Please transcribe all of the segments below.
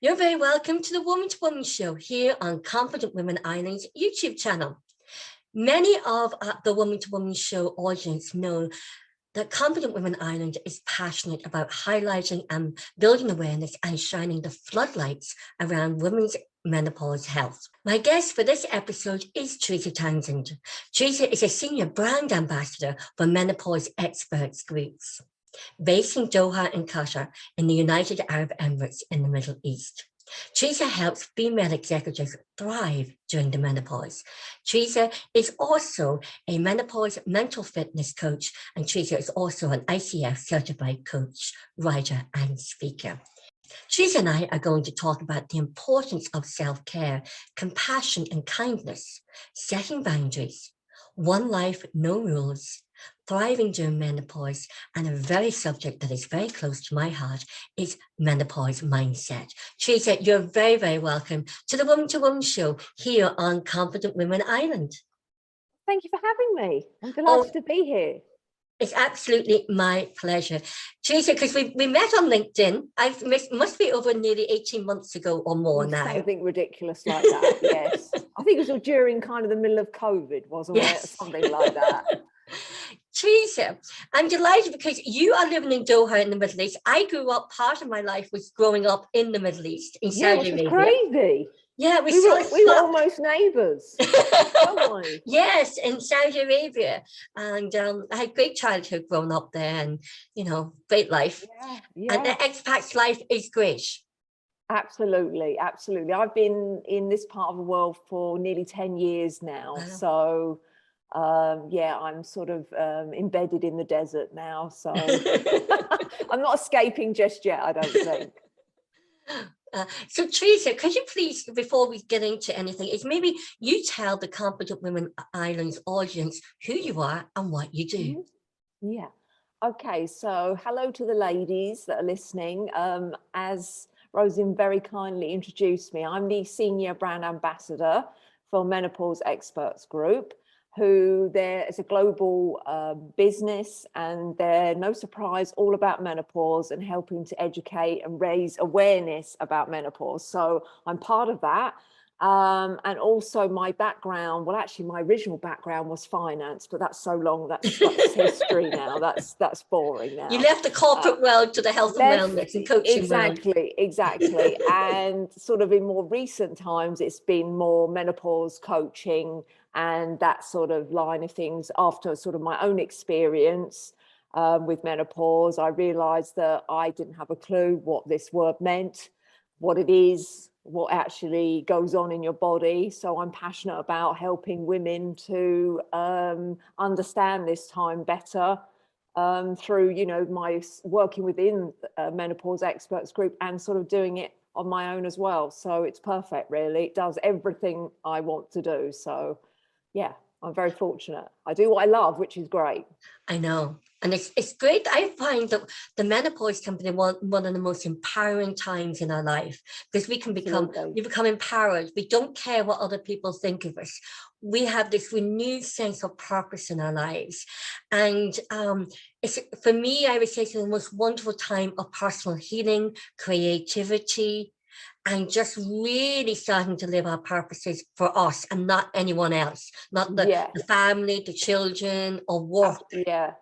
You're very welcome to the Woman to Woman show here on Confident Women Ireland's YouTube channel. Many of the Woman to Woman show audience know that Confident Women Ireland is passionate about highlighting and building awareness and shining the floodlights around women's menopause health. My guest for this episode is Teresa Townsend. Teresa is a senior brand ambassador for Menopause Experts Group, based in Doha and Qatar in the United Arab Emirates in the Middle East. Teresa helps female executives thrive during the menopause. Teresa is also a menopause mental fitness coach, and Teresa is also an ICF certified coach, writer, and speaker. Teresa and I are going to talk about the importance of self-care, compassion, and kindness, setting boundaries, one life, no rules, thriving during menopause, and a very subject that is very close to my heart is menopause mindset. Teresa, you're very, very welcome to the Woman to Woman show here on Confident Women Ireland. Thank you for having me. I'm delighted to be here. It's absolutely my pleasure. Teresa, because we met on LinkedIn, must be over nearly 18 months ago or more now. Something ridiculous like that, yes. I think it was during kind of the middle of COVID, wasn't it? Something like that. Teresa, I'm delighted because you are living in Doha in the Middle East. I grew up, part of my life was growing up in the Middle East, in Saudi Arabia. Crazy. Yeah, we were almost neighbours. Yes, in Saudi Arabia. And I had great childhood growing up there and, great life. Yeah. And the expat's life is great. Absolutely, absolutely. I've been in this part of the world for nearly 10 years now. Wow. So, I'm sort of embedded in the desert now. So I'm not escaping just yet, I don't think. So Teresa, could you please, before we get into anything, is maybe you tell the Confident Women Ireland's audience who you are and what you do? Mm-hmm. Yeah. Okay. So hello to the ladies that are listening. As Roisin very kindly introduced me, I'm the Senior Brand Ambassador for Menopause Experts Group, who there is a global business, and they're, no surprise, all about menopause and helping to educate and raise awareness about menopause. So I'm part of that. And also my background, well, actually my original background was finance, but that's so long, that's history now. That's boring now. You left the corporate world to the health and wellness and coaching world. Exactly. And sort of in more recent times, it's been more menopause coaching and that sort of line of things. After sort of my own experience with menopause, I realized that I didn't have a clue what this word meant, what it is, what actually goes on in your body. So I'm passionate about helping women to understand this time better through, my working within Menopause Experts Group and sort of doing it on my own as well. So it's perfect, really. It does everything I want to do. So yeah, I'm very fortunate. I do what I love, which is great. I know. And it's great. I find that the menopause can be one of the most empowering times in our life, because we become empowered. We don't care what other people think of us. We have this renewed sense of purpose in our lives. And it's, for me, I would say it's the most wonderful time of personal healing, creativity, and just really starting to live our purposes for us and not anyone else, not the family, the children, or work. Yeah,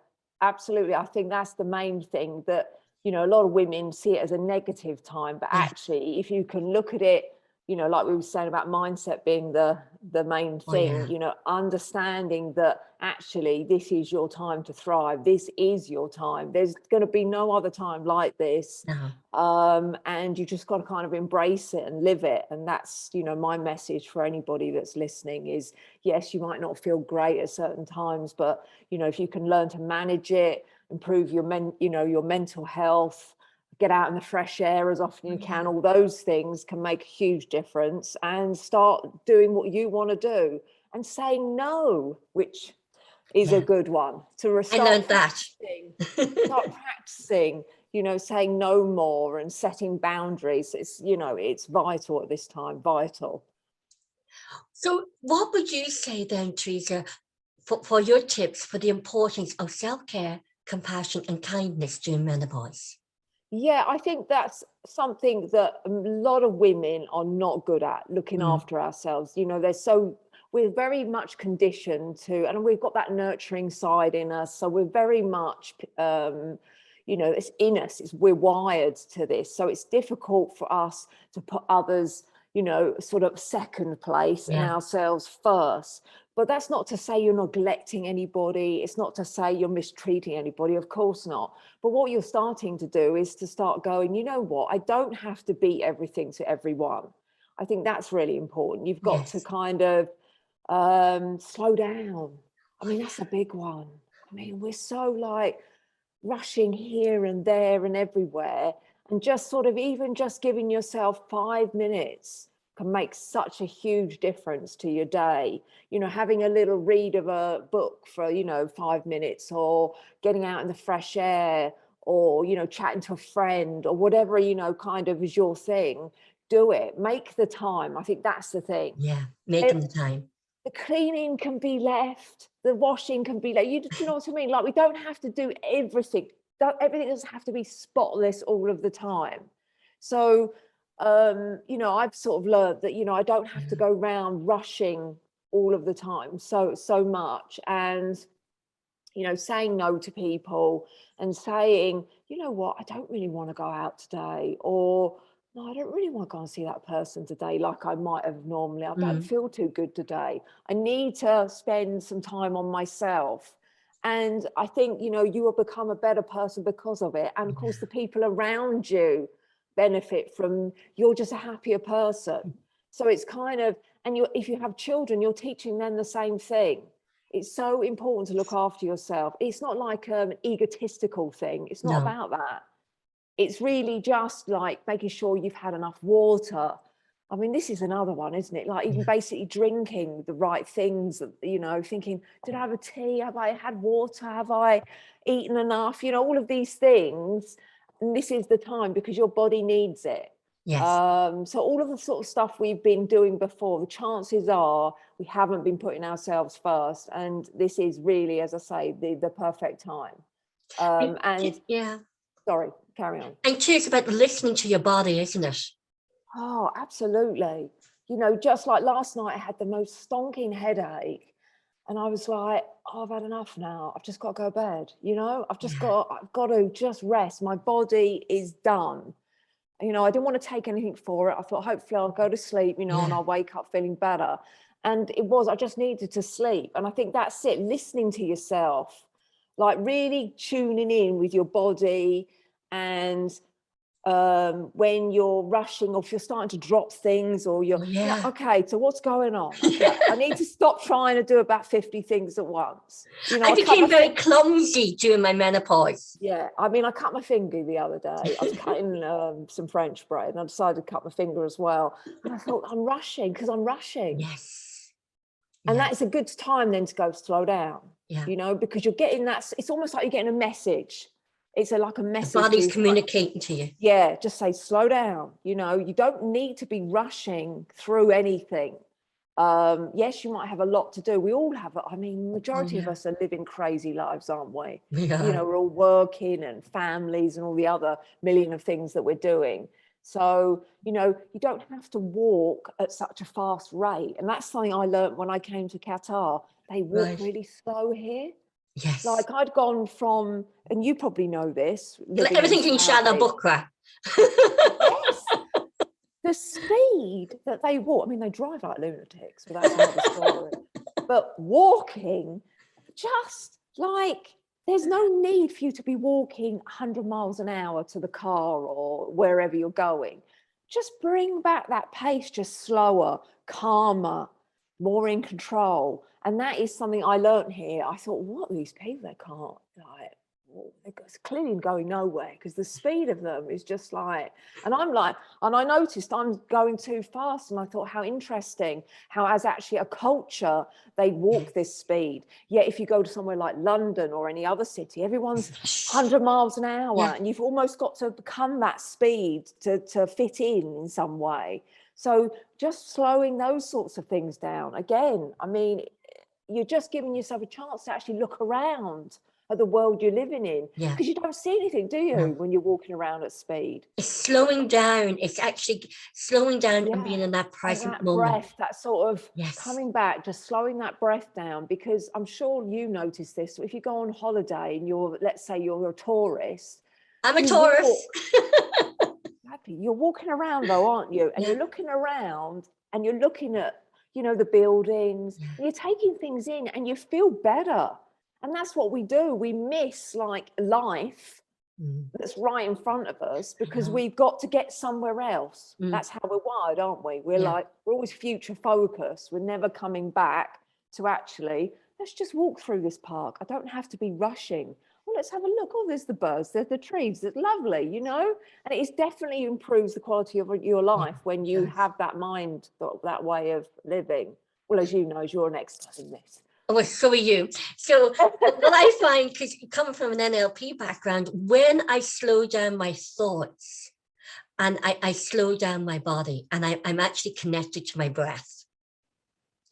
absolutely. I think that's the main thing, that, a lot of women see it as a negative time, but actually, if you can look at it, like we were saying about mindset being the main thing, understanding that actually this is your time to thrive. This is your time. There's going to be no other time like this. And you just got to kind of embrace it and live it. And that's, my message for anybody that's listening is, yes, you might not feel great at certain times, but, if you can learn to manage it, improve your mental health, get out in the fresh air as often as you can, all those things can make a huge difference, and start doing what you want to do and saying no, which is a good one to start. I learned that. Start practicing, saying no more and setting boundaries. It's vital at this time, vital. So what would you say then, Teresa, for your tips for the importance of self-care, compassion and kindness during menopause? Yeah, I think that's something that a lot of women are not good at, looking after ourselves. You know, we're very much conditioned to, and we've got that nurturing side in us. So we're very much, you know, it's in us, we're wired to this. So it's difficult for us to put others, you know, sort of second place and ourselves first. But that's not to say you're neglecting anybody. It's not to say you're mistreating anybody, of course not. But what you're starting to do is to start going, you know what, I don't have to be everything to everyone. I think that's really important. You've got to kind of slow down. I mean, that's a big one. I mean, we're so like rushing here and there and everywhere, and just sort of even just giving yourself 5 minutes can make such a huge difference to your day. You know, having a little read of a book for, you know, 5 minutes, or getting out in the fresh air, or, you know, chatting to a friend, or whatever, you know, kind of is your thing. Do it. Make the time. I think that's the thing. Yeah, making the time. The cleaning can be left, the washing can be left. You know what I mean? Like, we don't have to do everything. Everything doesn't have to be spotless all of the time. So, you know, I've sort of learned that, you know, I don't have to go around rushing all of the time so much. And, you know, saying no to people and saying, you know what, I don't really want to go out today, or no, I don't really want to go and see that person today like I might have normally. I don't feel too good today. I need to spend some time on myself. And I think, you know, you will become a better person because of it. And of course, the people around you benefit from, you're just a happier person. So it's kind of, and if you have children, you're teaching them the same thing. It's so important to look after yourself. It's not like an egotistical thing. It's not about that. It's really just like making sure you've had enough water. I mean, this is another one, isn't it? Like even basically drinking the right things, you know, thinking, did I have a tea? Have I had water? Have I eaten enough? You know, all of these things. And this is the time because your body needs it. So all of the sort of stuff we've been doing before, the chances are we haven't been putting ourselves first. And this is really, as I say, the perfect time. Sorry, carry on. And too, it's about listening to your body, isn't it? Oh, absolutely. You know, just like last night, I had the most stonking headache. And I was like, oh, I've had enough now. I've just got to go to bed. You know, I've got to just rest. My body is done. You know, I didn't want to take anything for it. I thought, hopefully I'll go to sleep, you know, and I'll wake up feeling better. And I just needed to sleep. And I think that's it, listening to yourself, like really tuning in with your body. And when you're rushing, or if you're starting to drop things, or you're okay, so what's going on? Okay, I need to stop trying to do about 50 things at once. You know, I became very clumsy during my menopause. Yeah, I mean, I cut my finger the other day. I was cutting some French bread, and I decided to cut my finger as well. And I thought, I'm rushing because I'm rushing. And that's a good time then to go slow down. You know, because you're getting that. It's almost like you're getting a message. It's like a message. The body's communicating to you. Yeah, just say slow down. You know, you don't need to be rushing through anything. Yes, you might have a lot to do. We all have it. I mean, majority of us are living crazy lives, aren't we? You know, we're all working, and families, and all the other million of things that we're doing. So, you know, you don't have to walk at such a fast rate. And that's something I learned when I came to Qatar. They walk really slow here. Like I'd gone from, and you probably know this. Like everything's in Shana Bukra. Yes. The speed that they walk, I mean, they drive like lunatics, but that's another story. But walking, just like, there's no need for you to be walking 100 miles an hour to the car or wherever you're going. Just bring back that pace, just slower, calmer, more in control. And that is something I learned here. I thought, what are these people? They can't, like, it's clearly going nowhere, because the speed of them is just like, and I'm like, and I noticed I'm going too fast, and I thought, how interesting how as actually a culture they walk this speed. Yet if you go to somewhere like London or any other city, everyone's 100 miles an hour, and you've almost got to become that speed to fit in some way. So just slowing those sorts of things down, again, I mean, you're just giving yourself a chance to actually look around at the world you're living in, Yeah. because you don't see anything, do you, No. when you're walking around at speed? It's slowing down. It's actually slowing down and being in that And present that moment. breath, that sort of Yes. coming back, just slowing that breath down, because I'm sure you notice this. If you go on holiday and let's say you're a tourist. I'm a Taurus. You're walking around though, aren't you? And Yeah. you're looking around and you're looking at, the buildings, Yeah. and you're taking things in and you feel better. And that's what we do. We miss like life that's right in front of us because we've got to get somewhere else. That's how we're wired, aren't we? We're we're always future focused. We're never coming back to actually, let's just walk through this park. I don't have to be rushing. Well, let's have a look. Oh, there's the birds, there's the trees. It's lovely, and it definitely improves the quality of your life when you have that mind, that way of living. Well, as you know, you're an expert in this. Oh, so are you. So what I find, because coming from an NLP background, when I slow down my thoughts and I slow down my body and I'm actually connected to my breath,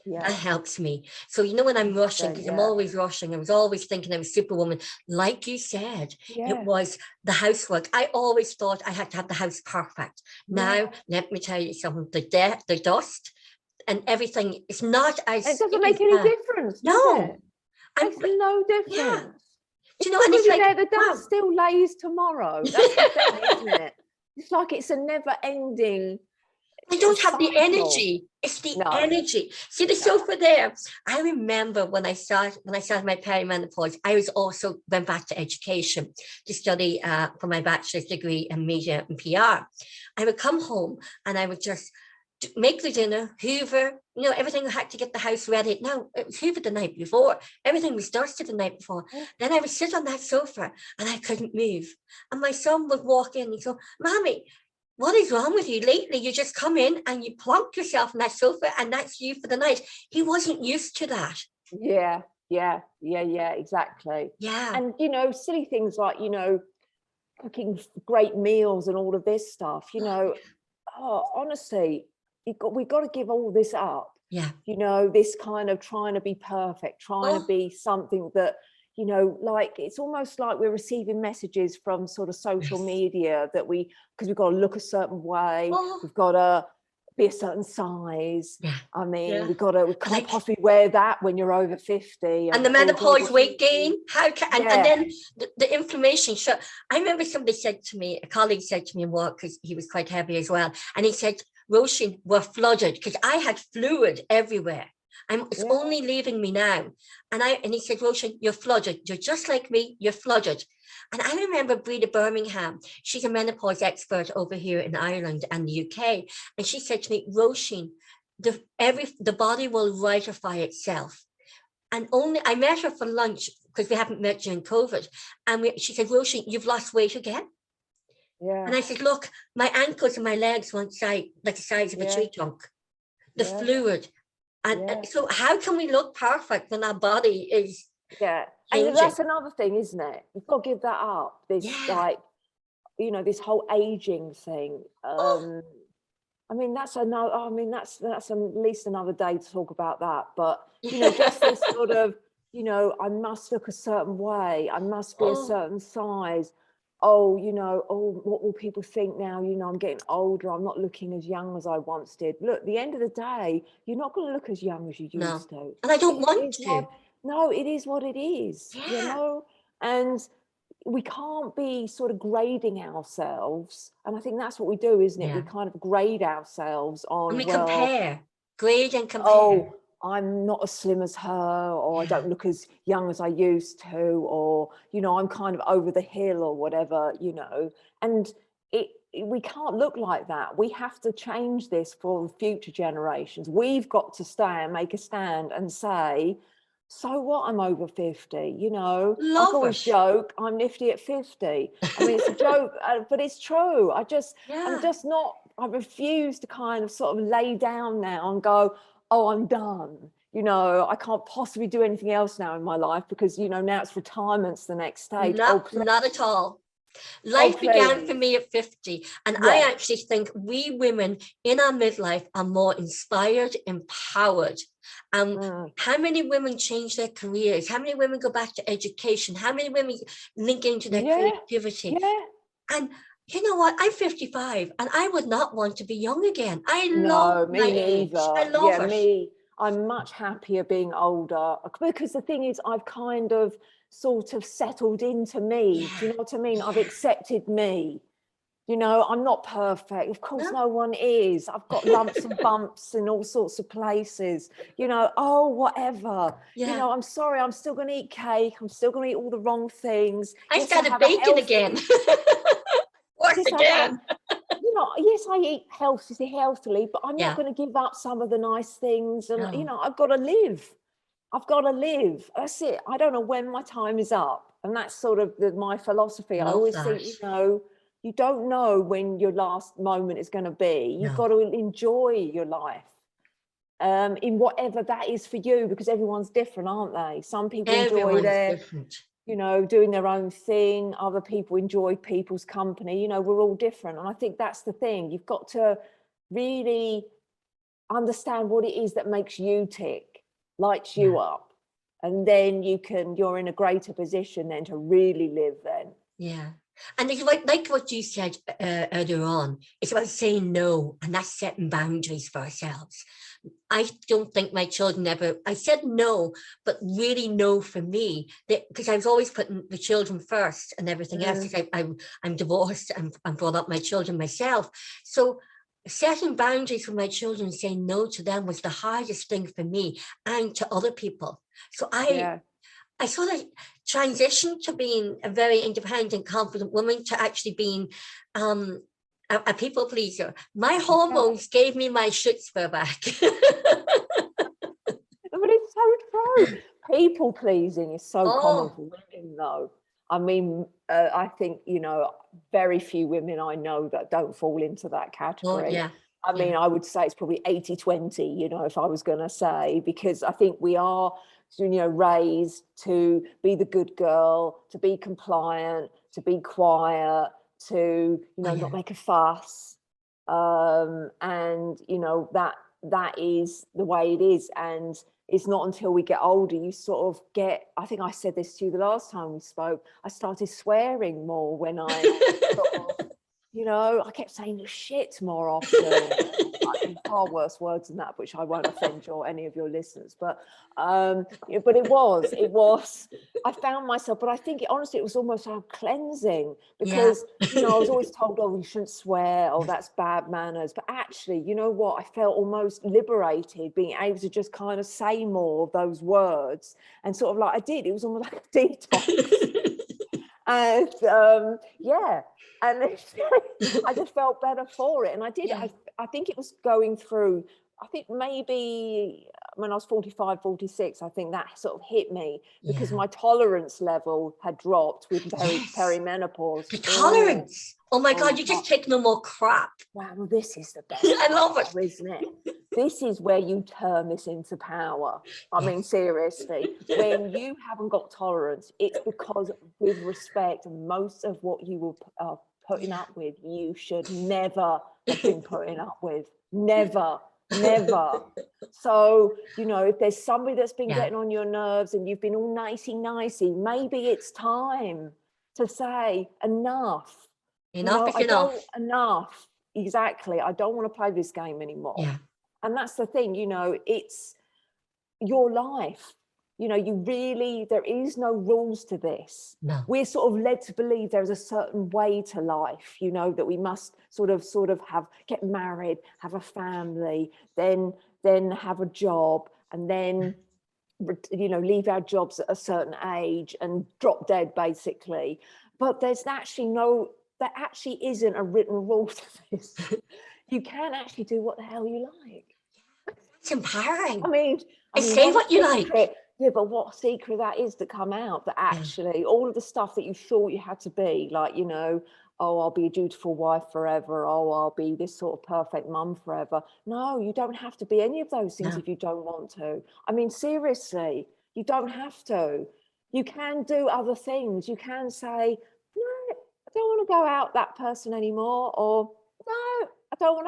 that helps me. So, when I'm rushing, because I'm always rushing, I was always thinking I was superwoman. Like you said, it was the housework. I always thought I had to have the house perfect. Now, let me tell you something, the dust and everything is not as... It doesn't make any difference, does it? It makes no difference. Yeah. And it's like, the dust still lays tomorrow. That's the thing, isn't it? It's like it's a never-ending... I don't have the energy. It's the energy. See the sofa there. I remember when I started my perimenopause, I was also went back to education to study for my bachelor's degree in media and PR. I would come home and I would just make the dinner, hoover, everything. I had to get the house ready. No, it was hoovered the night before. Everything was dusted the night before. Then I would sit on that sofa and I couldn't move. And my son would walk in and he'd go, "Mommy, what is wrong with you lately? You just come in and you plonk yourself on that sofa and that's you for the night." He wasn't used to that. Yeah, exactly. Yeah. And, silly things like, cooking great meals and all of this stuff, honestly, we've got to give all this up. Yeah. This kind of trying to be perfect, trying to be something that, like it's almost like we're receiving messages from sort of social media that because we've got to look a certain way, we've got to be a certain size. Yeah. I mean, we can't possibly wear that when you're over 50. And the menopause weight gain, and then the inflammation. So I remember somebody said to me, a colleague said to me in work, because he was quite heavy as well, and he said, "Roisin, we're flooded," because I had fluid everywhere. It's only leaving me now. And he said, "Roisin, you're flooded. You're just like me. You're flooded." And I remember Breda Birmingham. She's a menopause expert over here in Ireland and the UK. And she said to me, "Roisin, the body will rightify itself." And I met her for lunch because we haven't met during COVID. And she said, "Roisin, you've lost weight again." Yeah. And I said, "Look, my ankles and my legs went like the size of a tree trunk. The fluid. And so how can we look perfect when our body is and that's another thing, isn't it? You've got to give that up. This this whole aging thing. I mean, that's at least another day to talk about that. But just this sort of, I must look a certain way. I must be a certain size. What will people think now? I'm getting older. I'm not looking as young as I once did. Look, at the end of the day, you're not going to look as young as you used to. And I don't want to. No, it is what it is, and we can't be sort of grading ourselves. And I think that's what we do, isn't it? We kind of grade ourselves on, and we compare, grade and compare. Oh, I'm not as slim as her, or I don't look as young as I used to, or, I'm kind of over the hill or whatever, and we can't look like that. We have to change this for future generations. We've got to make a stand and say, so what, I'm over 50, I always joke, I'm nifty at 50. I mean, it's a joke, but it's true. I refuse to kind of sort of lay down now and go, oh, I'm done. I can't possibly do anything else now in my life because, now it's retirement's the next stage. Not at all. Life began for please. me at 50, and Yeah. I actually think we women in our midlife are more inspired, empowered. How many women change their careers? How many women go back to education? How many women link into their creativity? Yeah. And you know what? I'm 55 and I would not want to be young again. I No, love my me age. neither. I love it. Me, I'm much happier being older, because the thing is, I've kind of sort of settled into me. Yeah. Do you know what I mean? Yeah. I've accepted me. You know, I'm not perfect. Of course, no one is. I've got lumps and bumps in all sorts of places. You know, oh, whatever. Yeah. You know, I'm sorry. I'm still going to eat cake. I'm still going to eat all the wrong things. I started have baking again. Again. You know, yes, I eat healthily, but I'm not Yeah. going to give up some of the nice things. And, No. you know, I've got to live. I've got to live. That's it. I don't know when my time is up. And that's sort of my philosophy. I always think, you know, you don't know when your last moment is going to be. You've got to enjoy your life, in whatever that is for you, because everyone's different, aren't they? Some people enjoy their, you know, doing their own thing. Other people enjoy people's company. You know, we're all different. And I think that's the thing. You've got to really understand what it is that makes you tick, lights you up. And then you're in a greater position then to really live then. Yeah. And it's like what you said earlier on, it's about saying no, and that's setting boundaries for ourselves. I don't think my children I said no, but really no for me, because I was always putting the children first and everything else, because I'm divorced and brought up my children myself. So setting boundaries for my children and saying no to them was the hardest thing for me and to other people. So I sort of transitioned to being a very independent, confident woman to actually being a people pleaser. My hormones gave me my chutzpah back. But it's so true. People pleasing is so common for women, though. I mean, I think, you know, very few women I know that don't fall into that category. I mean, I would say it's probably 80-20, you know, if I was going to say, because I think we are, you know, raised to be the good girl, to be compliant, to be quiet, to, you know, not make a fuss. And, you know, that is the way it is. And it's not until we get older, you sort of get, I think I said this to you the last time we spoke, I started swearing more when I sort of, you know, I kept saying shit more often. Far worse words than that, which I won't offend any of your listeners. But it was. I found myself, but I think honestly, it was almost like cleansing, because you know, I was always told, oh, you shouldn't swear, oh, that's bad manners. But actually, you know what? I felt almost liberated being able to just kind of say more of those words, and sort of like I did. It was almost like a detox. And and I just felt better for it. And I did. I think it was going through, I think maybe when I was 45, 46, I think that sort of hit me, because my tolerance level had dropped with perimenopause. The tolerance. Oh my God, you just take no more crap. Wow, well, this is the best. I love it. Isn't it? This is where you turn this into power. I mean, seriously, when you haven't got tolerance, it's because, with respect, most of what you were putting up with, you should never have been putting up with. Never. So, you know, if there's somebody that's been getting on your nerves and you've been all nicey, maybe it's time to say enough. Enough is enough. Enough. Exactly. I don't want to play this game anymore. And that's the thing, you know, it's your life. You know, there is no rules to this. No. We're sort of led to believe there's a certain way to life, you know, that we must sort of get married, have a family, then have a job, and then, you know, leave our jobs at a certain age and drop dead, basically. But there actually isn't a written rule to this. You can actually do what the hell you like. It's empowering. I mean, say what you like. Yeah, but what secret that is to come out, that actually all of the stuff that you thought you had to be, like, you know, oh, I'll be a dutiful wife forever, oh, I'll be this sort of perfect mum forever. No, you don't have to be any of those things if you don't want to. I mean, seriously, you don't have to. You can do other things. You can say, no, don't want to go out that person anymore, or no, I don't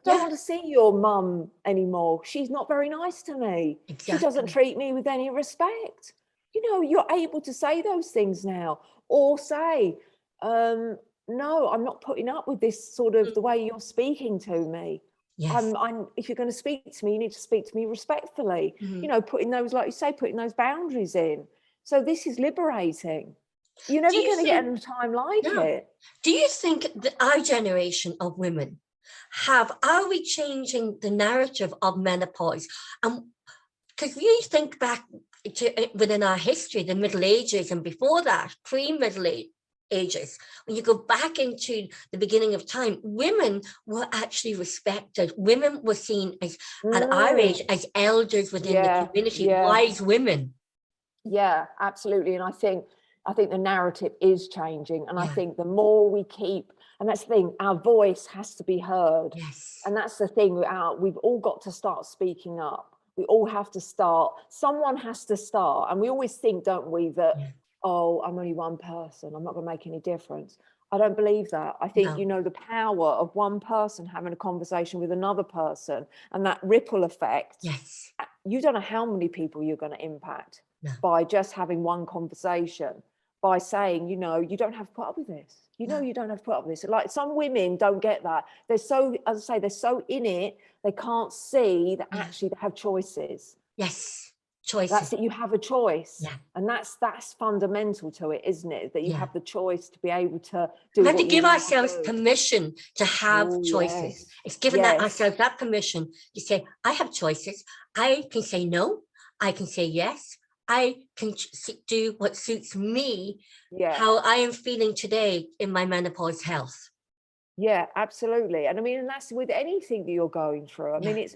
Yeah. want to see your mum anymore. She's not very nice to me. She doesn't Exactly. treat me with any respect. You're able to say those things now, or say, no, I'm not putting up with this sort of the way you're speaking to me. Yes. If you're going to speak to me, you need to speak to me respectfully. Mhm. Putting those, like you say, putting those boundaries in. So this is liberating. You're Do never you going to get think, a time like no, it. do you think that our generation of women are we changing the narrative of menopause? Because you think back to within our history, the Middle Ages and before that, pre-Middle Ages, when you go back into the beginning of time, women were actually respected. Women were seen as, at our age, as elders within the community, wise women. Yeah, absolutely. And I think the narrative is changing. And I Yeah. think the more we keep, and that's the thing, our voice has to be heard. Yes. And that's the thing, we've all got to start speaking up. We all have to start. Someone has to start. And we always think, don't we, that, oh, I'm only one person, I'm not going to make any difference. I don't believe that. I think, No. the power of one person having a conversation with another person and that ripple effect. Yes. You don't know how many people you're going to impact. No. By just having one conversation, by saying, you don't have to put up with this. You don't have to put up with this. Like, some women don't get that. They're so, as I say, they're so in it, they can't see that actually they have choices. Yes. Choices. That's it. You have a choice. Yeah. And that's fundamental to it, isn't it? That you have the choice to be able to do. We have to give ourselves permission to have choices. Yes. It's giving ourselves that permission to say, I have choices. I can say no. I can say yes. I can do what suits me, how I am feeling today in my menopause health. Yeah, absolutely. And I mean, and that's with anything that you're going through. I mean, it's,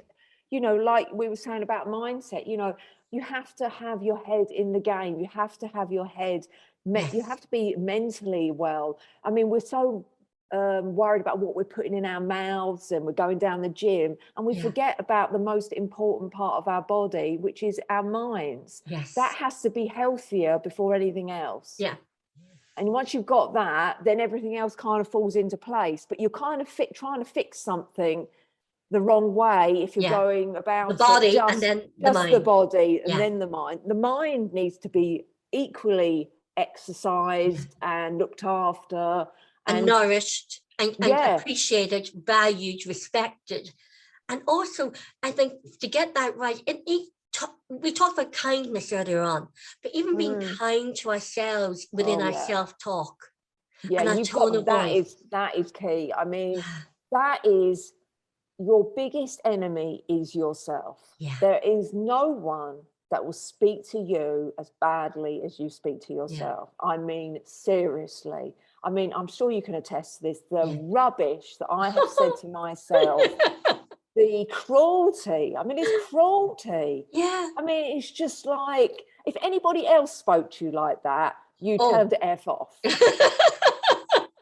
like we were saying about mindset, you have to have your head in the game. You have to have your head, you have to be mentally well. I mean, we're so worried about what we're putting in our mouths, and we're going down the gym, and we forget about the most important part of our body, which is our minds. Yes. That has to be healthier before anything else. Yeah. And once you've got that, then everything else kind of falls into place. But you're kind of trying to fix something the wrong way if you're going about the body it and then the just mind. The body and then the mind. The mind needs to be equally exercised and looked after and nourished and appreciated, valued, respected. And also, I think to get that right, we talked about kindness earlier on, but even being kind to ourselves within our self-talk. Yeah, and you've got that is key. I mean, that is your biggest enemy is yourself. Yeah. There is no one that will speak to you as badly as you speak to yourself. Yeah. I mean, seriously. I mean, I'm sure you can attest to this, the rubbish that I have said to myself, the cruelty. I mean, it's cruelty. Yeah. I mean, it's just like, if anybody else spoke to you like that, you turned the F off.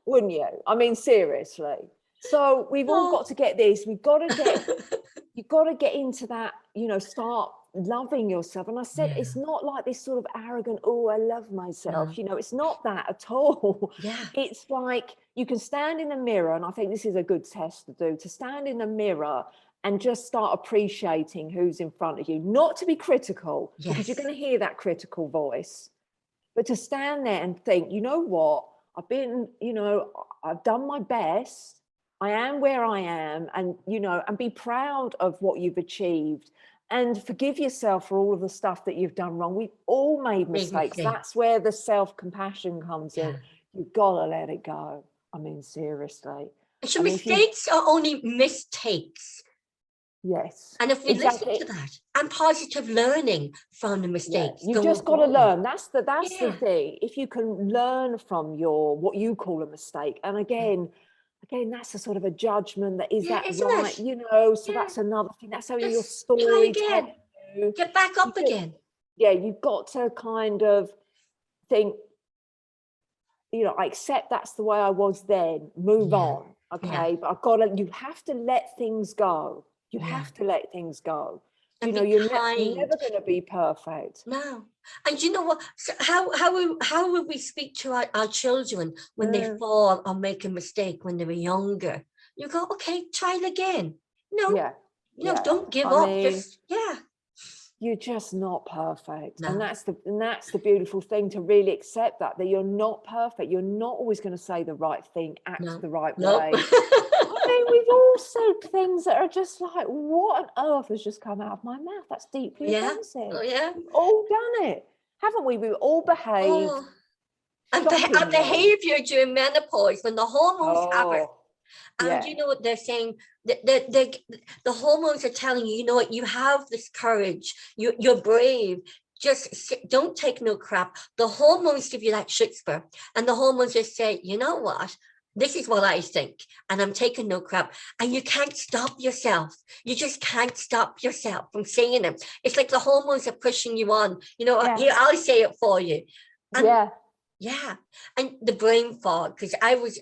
Wouldn't you? I mean, seriously. So we've all got to get this. You've got to get into that, start loving yourself. And I said, it's not like this sort of arrogant, oh, I love myself. It's not that at all. Yeah. It's like you can stand in the mirror, and I think this is a good test to do, to stand in the mirror and just start appreciating who's in front of you, not to be critical, because you're going to hear that critical voice, but to stand there and think, you know what, I've done my best. I am where I am, and, and be proud of what you've achieved, and forgive yourself for all of the stuff that you've done wrong. We've all made mistakes. That's where the self-compassion comes in. You've got to let it go. I mean, seriously. So mistakes are only mistakes. Yes. And if we listen to that, and positive learning from the mistakes. You've just got to learn. That's the thing. If you can learn from what you call a mistake, and again, that's a sort of a judgment that is that right, so that's another thing. That's how your story. Try again. Get back up again. Yeah, you've got to kind of think, I accept that's the way I was then, move on. Okay. But you have to let things go. You have to let things go. You And know, be you're kind. never going to be perfect. No. And you know what? So how would we speak to our children when they fall or make a mistake when they were younger? You go, okay, try it again. No, Yeah. no, don't give I up. mean, Just, yeah. you're just not perfect. And No. that's the beautiful thing, to really accept that you're not perfect. You're not always going to say the right thing, act the right Nope. way. I mean, we've all said things that are just like, what on earth has just come out of my mouth? That's deeply offensive. Oh, yeah. We've all done it, haven't we? We've all behaved. Oh. And our Shockingly. behavior during menopause, when the hormones happen, and Yeah. you know what they're saying, the hormones are telling you, you know what, you have this courage, you're brave, just don't take no crap. The hormones give you that chutzpah, and the hormones just say, you know what, this is what I think, and I'm taking no crap. And you can't stop yourself. You just can't stop yourself from saying them. It's like the hormones are pushing you on. You know, here, I'll say it for you. And yeah. And the brain fog, because I was,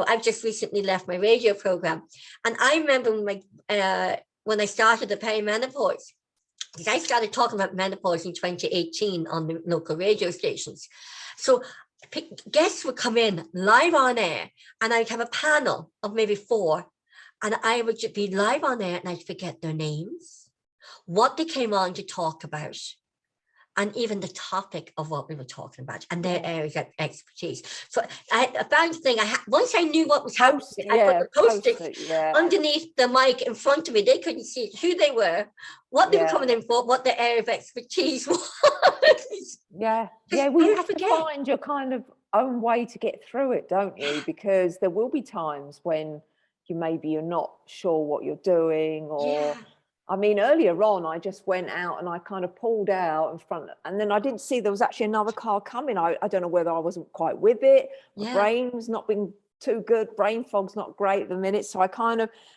I've just recently left my radio program. And I remember when I started the perimenopause, because I started talking about menopause in 2018 on the local radio stations. So guests would come in live on air, and I'd have a panel of maybe 4, and I would be live on air, and I'd forget their names, what they came on to talk about, and even the topic of what we were talking about, and their areas of expertise. So I found the thing, once I knew what was happening, I put the post-it underneath the mic in front of me. They couldn't see who they were, what they were coming in for, what their area of expertise was. We have to find your kind of own way to get through it, don't you? Because there will be times when you're not sure what you're doing, or I mean, earlier on, I just went out and I kind of pulled out in front, and then I didn't see there was actually another car coming. I don't know whether I wasn't quite with it. My brain's not been too good. Brain fog's not great at the minute. So I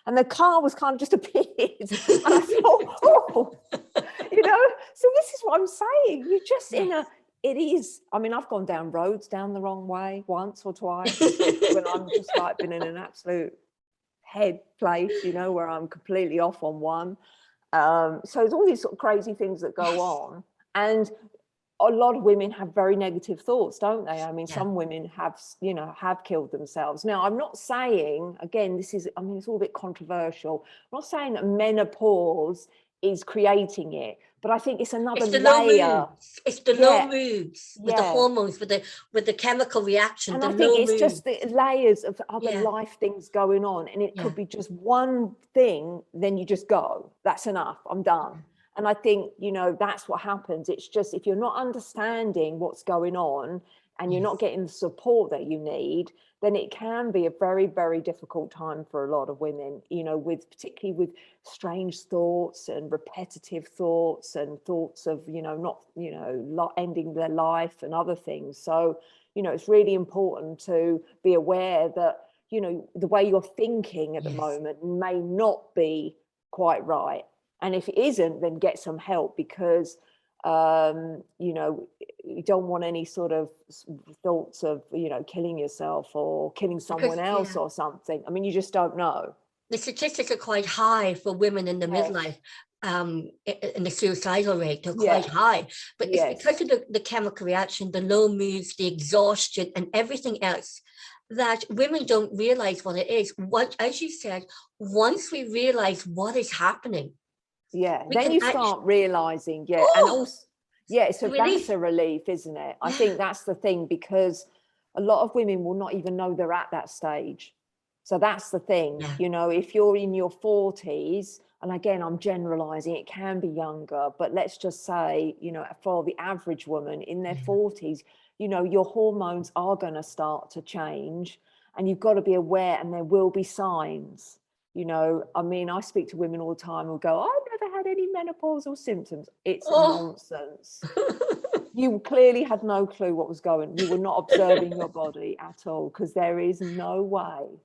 and the car was kind of just appeared. And I thought, so this is what I'm saying. You're just it is. I mean, I've gone down roads down the wrong way once or twice when I'm just like been in an absolute head place, where I'm completely off on one. So there's all these sort of crazy things that go on, and a lot of women have very negative thoughts, don't they? I mean, some women have killed themselves. Now, I'm not saying, again, it's all a bit controversial. I'm not saying that menopause is creating it, but I think it's another layer. It's the low moods with the hormones, with the chemical reaction. And I think it's just the layers of other life things going on, and it could be just one thing, then you just go, that's enough, I'm done. And I think, that's what happens. It's just, if you're not understanding what's going on and you're not getting the support that you need, then it can be a very, very difficult time for a lot of women, particularly with strange thoughts and repetitive thoughts and thoughts of, not ending their life and other things. So, it's really important to be aware that, the way you're thinking at the moment may not be quite right. And if it isn't, then get some help, because, you don't want any sort of thoughts of, killing yourself or killing someone else or something. I mean, you just don't know. The statistics are quite high for women in the midlife, in the suicidal rate. They're quite high. But it's because of the chemical reaction, the low moods, the exhaustion, and everything else, that women don't realize what it is. As you said, once we realize what is happening, then you start realizing, and also, that's a relief, isn't it? I think that's the thing, because a lot of women will not even know they're at that stage. So that's the thing, if you're in your 40s, and again, I'm generalizing, it can be younger, but let's just say, for the average woman in their 40s, your hormones are going to start to change, and you've got to be aware, and there will be signs. I mean, I speak to women all the time who go, I've never had any menopausal symptoms. It's nonsense. You clearly had no clue what was going. You were not observing your body at all, because there is no way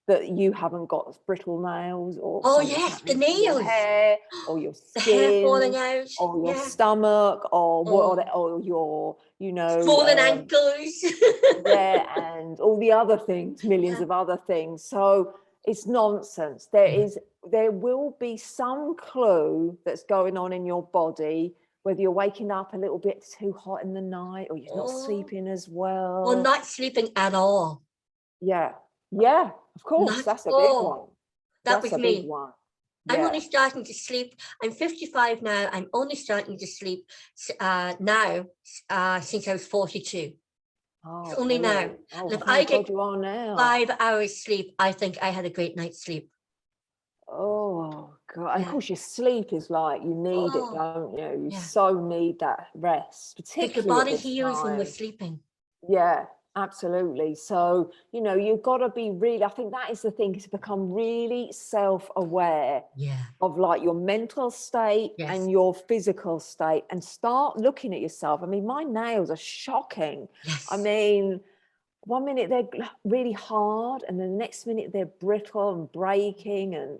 that you haven't got brittle nails, or the nails, your hair, or your skin, the hair falling out, or your stomach, or or your swollen ankles, and all the other things, millions of other things. So it's nonsense. There will be some clue that's going on in your body, whether you're waking up a little bit too hot in the night, or you're not sleeping as well, or not sleeping at all. Yeah, of course. That's a big one. That was me. Big one. I'm only starting to sleep. I'm 55 now. I'm only starting to sleep now since I was 42. Oh, it's only now. Oh, if I get you are now. 5 hours sleep, I think I had a great night's sleep. Oh God! And of course, your sleep is like, you need it, don't you? You so need that rest, particularly the body heals when we're sleeping. Yeah, absolutely. So, you know, you've got to be really, I think that is the thing, is to become really self-aware of like your mental state and your physical state, and start looking at yourself. I mean, my nails are shocking. I mean, one minute they're really hard, and then the next minute they're brittle and breaking and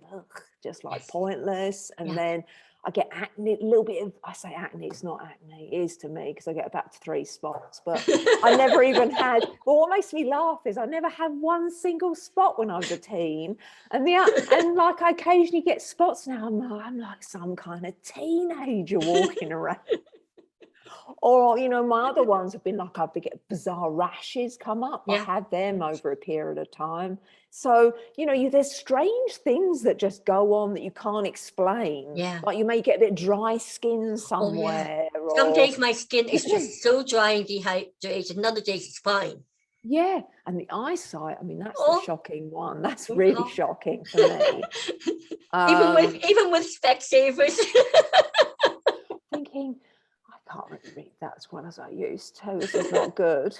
just like pointless. And then I get acne, a little bit of, I say acne, it's not acne, it is to me, because I get about 3 spots, but I never even had, well, what makes me laugh is I never had one single spot when I was a teen. And like I occasionally get spots now, I'm like some kind of teenager walking around. Or, you know, my other ones have been like, I get bizarre rashes come up. I had them over a period of time. So, you know, there's strange things that just go on that you can't explain. Like you may get a bit dry skin somewhere. Some days my skin is just so dry and dehydrated. Another days it's fine. Yeah. And the eyesight, I mean, that's the shocking one. That's really shocking for me. Even with Specsavers. Thinking, I can't really read that as well as I used to. This is not good.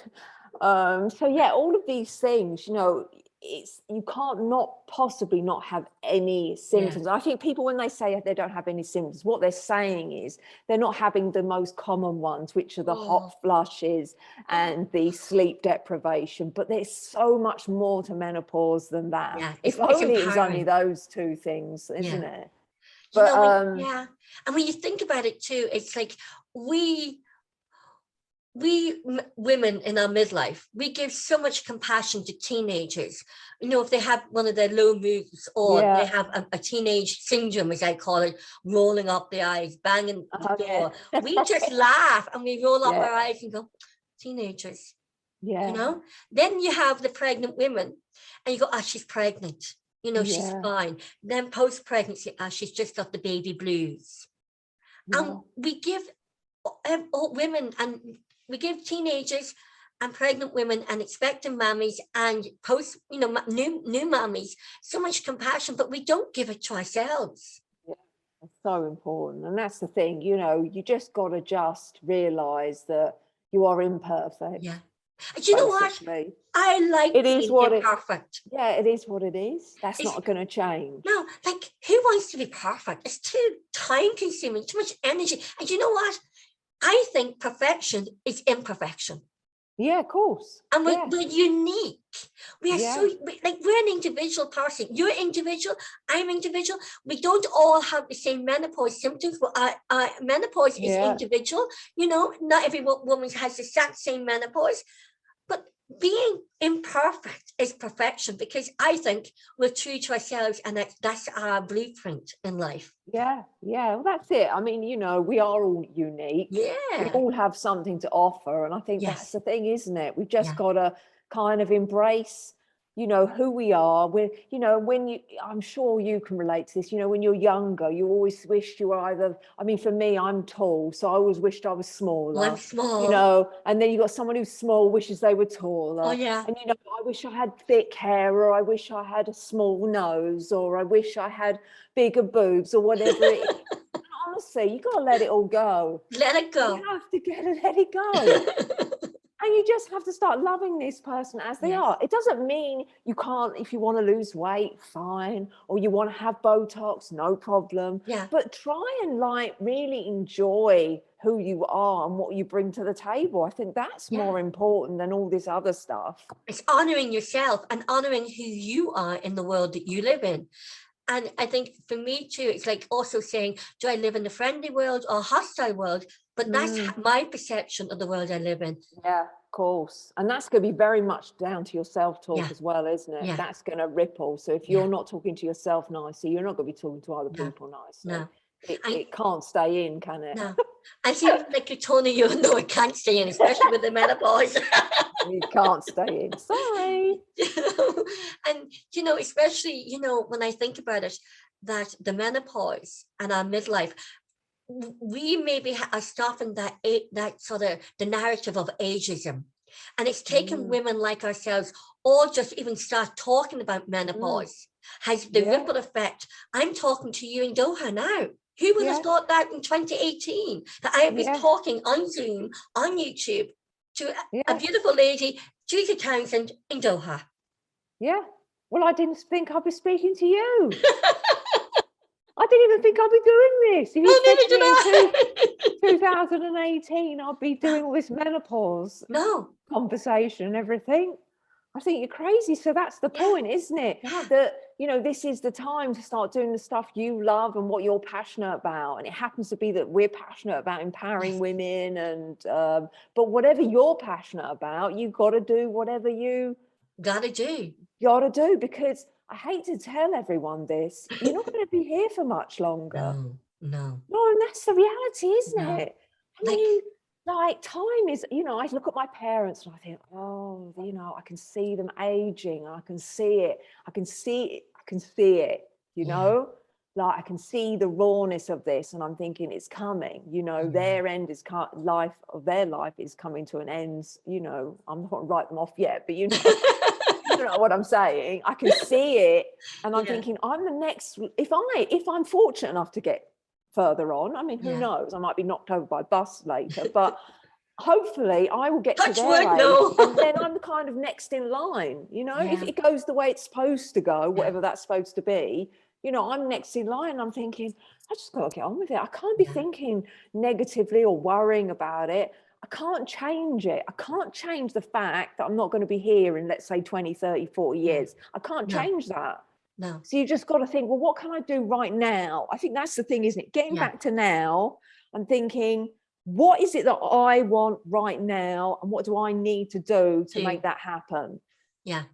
So yeah, all of these things, you know, you can't not possibly not have any symptoms. I think people, when they say they don't have any symptoms, what they're saying is they're not having the most common ones, which are the hot flushes and the sleep deprivation. But there's so much more to menopause than that. If only it was only those 2 things, isn't it? But and when you think about it too, it's like we women in our midlife, we give so much compassion to teenagers. You know, if they have one of their low moods, or they have a teenage syndrome, as I call it, rolling up the eyes, banging the door, we just laugh and we roll up our eyes and go, teenagers. You know, then you have the pregnant women and you go, she's pregnant. You know, she's fine. Then post-pregnancy, she's just got the baby blues. And we give women, and we give teenagers and pregnant women and expectant mammies and new mammies so much compassion, but we don't give it to ourselves. It's so important. And that's the thing, you know, you just got to just realize that you are imperfect. Do you know what? I like it is what imperfect. It is what it is. That's not going to change. No, like, who wants to be perfect? It's too time consuming, too much energy. And you know what? I think perfection is imperfection. Yeah, of course. And we're unique. We are so, like, we're an individual person. You're individual. I'm individual. We don't all have the same menopause symptoms. But menopause is individual. You know, not every woman has the exact same menopause. But being imperfect is perfection, because I think we're true to ourselves, and that's our blueprint in life. Well, that's it. I mean, you know, we are all unique. We all have something to offer, and I think that's the thing, isn't it? We've just got to kind of embrace, you know, who we are. We're, you know, I'm sure you can relate to this, you know, when you're younger, you always wished you were either, I mean, for me, I'm tall, so I always wished I was smaller. I'm small. You know, and then you got someone who's small, wishes they were taller. Oh, yeah. And, you know, I wish I had thick hair, or I wish I had a small nose, or I wish I had bigger boobs, or whatever it is. And honestly, you got to let it all go. Let it go. You have to let it go. And you just have to start loving this person as they are. It doesn't mean you can't, if you want to lose weight, fine. Or you want to have Botox, no problem. But try and like really enjoy who you are and what you bring to the table. I think that's more important than all this other stuff. It's honoring yourself and honoring who you are in the world that you live in. And I think for me too, it's like also saying, do I live in a friendly world or a hostile world? But that's my perception of the world I live in. course. And that's going to be very much down to your self-talk Yeah. as well, isn't it? Yeah. That's going to ripple. So if you're not talking to yourself nicely, you're not going to be talking to other people nicely. No. It can't stay in, can it? No. I see like Tony, you know, it can't stay in, especially with the menopause. It can't stay in. Sorry. And, you know, especially, you know, when I think about it, that the menopause and our midlife, we maybe are stopping that sort of the narrative of ageism. And it's taken women like ourselves, or just even start talking about menopause, has the ripple effect. I'm talking to you in Doha now. Who would have thought that in 2018, that I was talking on Zoom, on YouTube, to a beautiful lady, Teresa Townsend, in Doha? Yeah. Well, I didn't think I'd be speaking to you. I didn't even think I'd be doing this. If you said to me in 2018, I'd be doing all this menopause conversation and everything, I think you're crazy. So that's the point, isn't it? Yeah. That, you know, this is the time to start doing the stuff you love and what you're passionate about. And it happens to be that we're passionate about empowering women. And but whatever you're passionate about, you've got to do whatever you got to do, because I hate to tell everyone this, you're not going to be here for much longer. No, and that's the reality, isn't it? I mean, like time is, you know, I look at my parents and I think, oh, you know, I can see them aging. I can see it. I can see it, you know, like I can see the rawness of this, and I'm thinking it's coming, you know, their end is their life is coming to an end, you know. I'm not going to write them off yet, but you know, you know what I'm saying? I can see it, and I'm thinking I'm the next, if I'm fortunate enough to get further on, I mean, who knows, I might be knocked over by a bus later, but hopefully I will get to their age, and then I'm the kind of next in line, you know. If it goes the way it's supposed to go, whatever that's supposed to be, you know, I'm next in line. I'm thinking, I just got to get on with it. I can't be thinking negatively or worrying about it. I can't change it. I can't change the fact that I'm not going to be here in, let's say, 20, 30, 40 years. I can't change that. No. So you just got to think, well, what can I do right now? I think that's the thing, isn't it? Getting back to now and thinking, what is it that I want right now? And what do I need to do to make that happen? Yeah.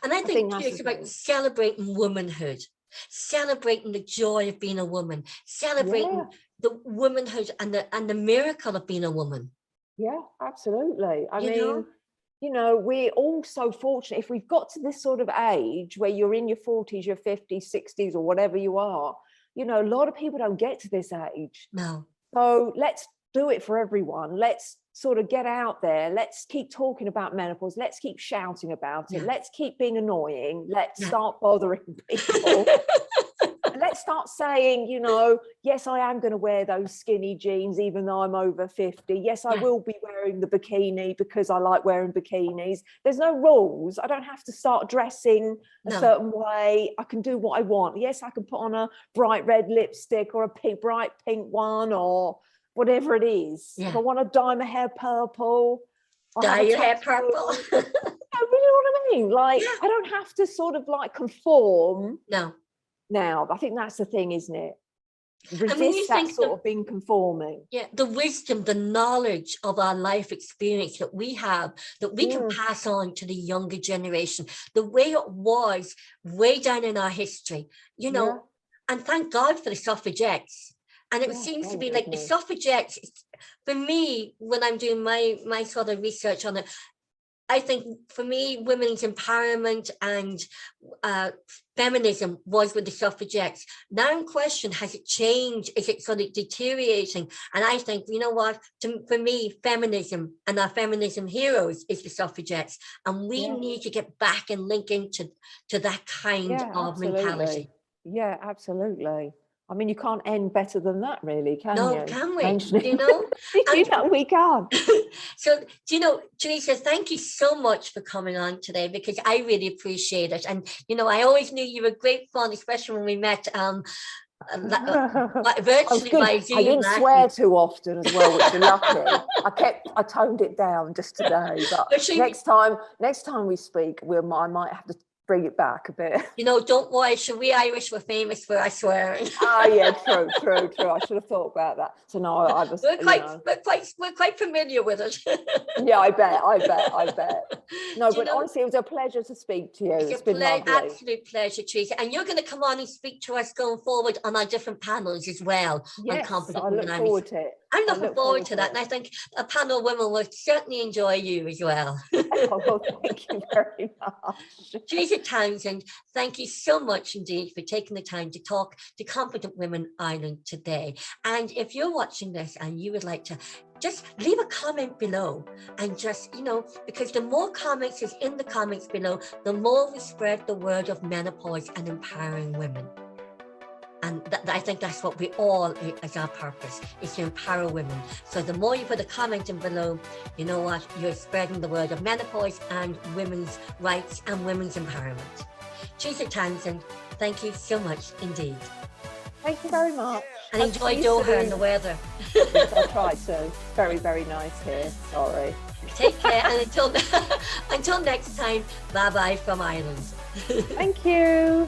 And I think it's about celebrating womanhood, celebrating the joy of being a woman, celebrating the womanhood and the miracle of being a woman. Yeah, absolutely. I mean, you know, we're all so fortunate if we've got to this sort of age where you're in your 40s, your 50s, 60s, or whatever you are. You know, a lot of people don't get to this age. No. So let's do it for everyone. Let's sort of get out there. Let's keep talking about menopause. Let's keep shouting about it. Let's keep being annoying. Let's start bothering people. Let's start saying, you know, yes, I am going to wear those skinny jeans, even though I'm over 50. Yes, I will be wearing the bikini because I like wearing bikinis. There's no rules. I don't have to start dressing a certain way. I can do what I want. Yes, I can put on a bright red lipstick or a bright pink one or whatever it is. If I want to dye my hair purple, dye your hair purple. You know what I mean? Like, I don't have to sort of like conform. No. Now, I think that's the thing, isn't it? Resist that sort of being conforming. Yeah, the wisdom, the knowledge of our life experience that we have, that we can pass on to the younger generation, the way it was way down in our history, you know, and thank God for the suffragettes. And it seems to be like the suffragettes, for me, when I'm doing my sort of research on it, I think for me, women's empowerment and feminism was with the suffragettes. Now in question, has it changed? Is it sort of deteriorating? And I think, you know what, for me, feminism and our feminism heroes is the suffragettes. And we need to get back and link into that kind of mentality. Yeah, absolutely. I mean, you can't end better than that, really, can you? No, can we? You know? You know, we can't. So, you know, Teresa, thank you so much for coming on today, because I really appreciate it. And, you know, I always knew you were great fun, especially when we met virtually by Zoom. I didn't swear too often as well, which you're lucky. I toned it down just today. But next time we speak, I might have to bring it back a bit. You know, don't worry, so we Irish were famous for our swearing. Yeah, true. I should have thought about that. So no, I was, we're quite familiar with it. Yeah, I bet. No, but honestly, it was a pleasure to speak to you. It's been lovely. Absolute pleasure, Teresa. And you're going to come on and speak to us going forward on our different panels as well. Yes, I look forward to it. I'm looking forward to that. And I think a panel of women will certainly enjoy you as well. Oh, well, thank you very much. Teresa Townsend, thank you so much indeed for taking the time to talk to Confident Women Ireland today. And if you're watching this and you would like to just leave a comment below, and just, you know, because the more comments is in the comments below, the more we spread the word of menopause and empowering women. And I think that's what we all, as our purpose, is to empower women. So the more you put a comment in below, you know what, you're spreading the word of menopause and women's rights and women's empowerment. Teresa Townsend, thank you so much indeed. Thank you very much. And enjoy Doha and the weather. Yes, I'll try to. Very, very nice here. Sorry. Take care, and until next time, bye-bye from Ireland. Thank you.